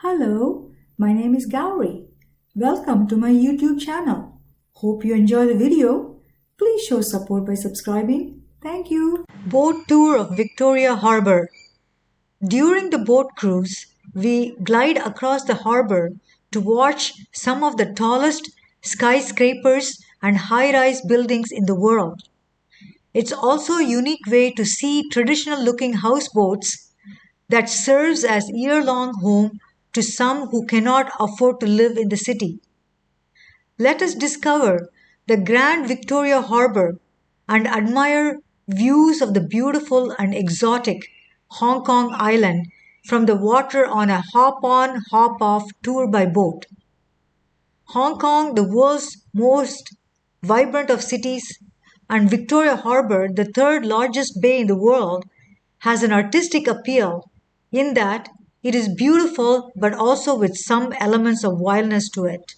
Hello, my name is Gauri. Welcome to my YouTube channel. Hope you enjoy the video. Please show support by subscribing. Thank you. Boat Tour of Victoria Harbour. During the boat cruise, we glide across the harbour to watch some of the tallest skyscrapers and high-rise buildings in the world. It's also a unique way to see traditional looking houseboats that serves as year-long home to some who cannot afford to live in the city. Let us discover the grand Victoria Harbour and admire views of the beautiful and exotic Hong Kong Island from the water on a hop-on, hop-off tour by boat. Hong Kong, the world's most vibrant of cities, and Victoria Harbour, the third largest bay in the world, has an artistic appeal in that it is beautiful but also with some elements of wildness to it.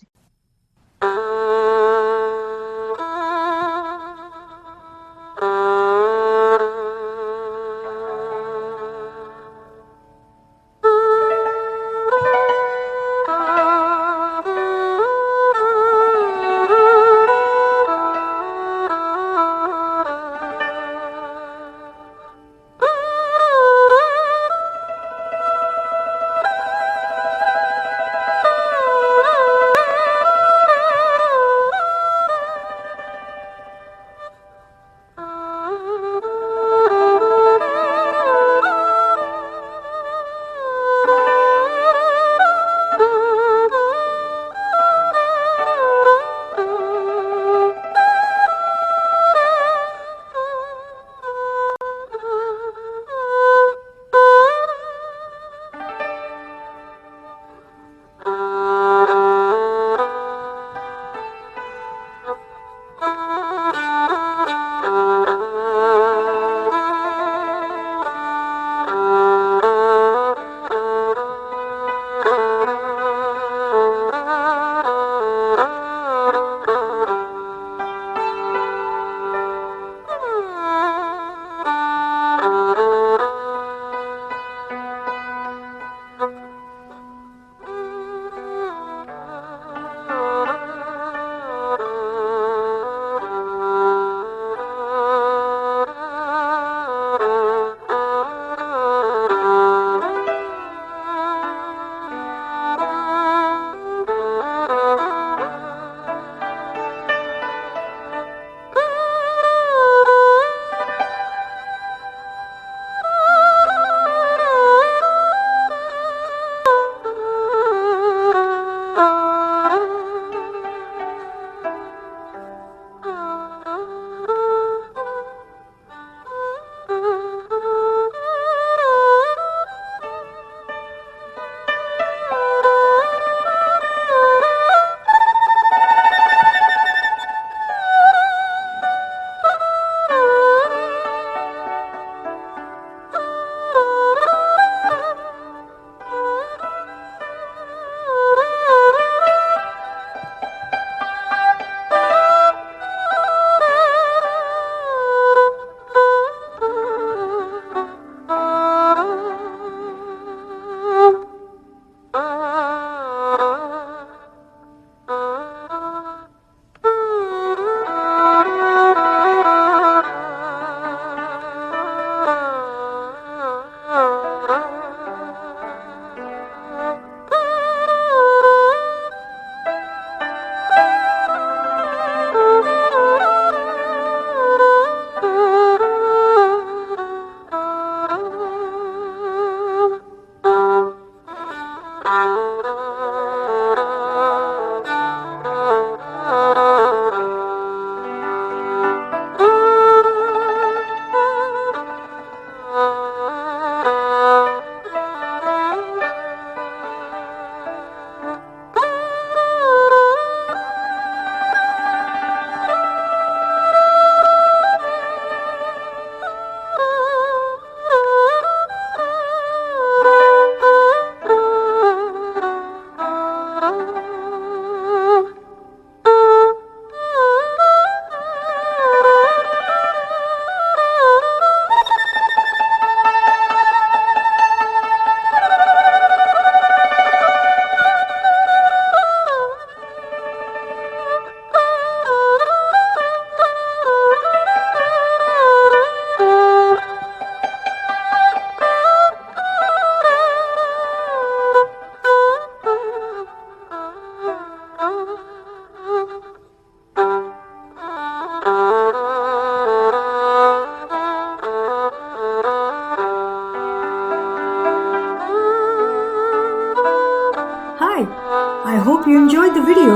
I hope you enjoyed the video.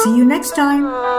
See you next time.